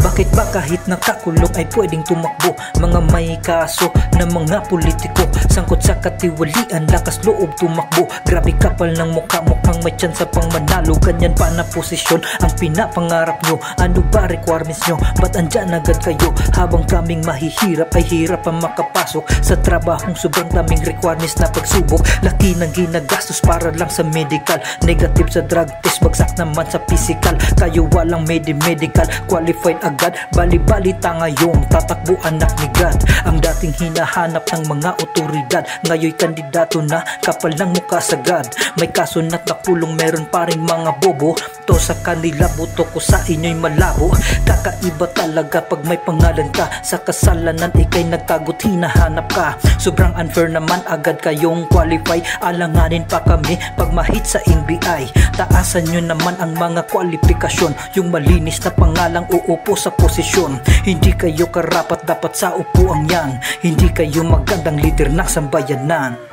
Bakit ba kahit nakakulong ay pwedeng tumakbo? Mga may kaso na mga politiko, sangkot sa katiwalian, lakas loob tumakbo. Grabe kapal ng mukha, mukhang may tsansa pang manalo. Ganyan pa na posisyon ang pinapangarap nyo. Ano ba requirements nyo? Ba't andyan agad kayo? Habang kaming mahihirap ay hirap ang makapasok sa trabahong sobrang daming requirements na pagsubok. Laki ng ginagastos para lang sa medical, negative sa drug test, bagsak naman sa physical. Kayo walang medical, qualified agad. Bali-balita ngayong tatakbo anak ni God, ang dating hinahanap ng mga otoridad. Ngayoy kandidato na, kapal ng mukha sagad. May kaso na't nakulong, meron pa rin mga bobo. To sa kanila, buto ko sa inyo'y malabo. Kakaiba talaga pag may pangalan ka, sa kasalanan ikay nagtagot, hinahanap ka. Sobrang unfair naman, agad kayong qualify. Alanganin pa kami pag mahit sa NBI. Taasan nyo naman ang mga kwalifikasyon, yung malinis na pangalang uupo sa posisyon. Hindi kayo karapat dapat sa upuan yan, hindi kayo magandang leader ng sambayanan.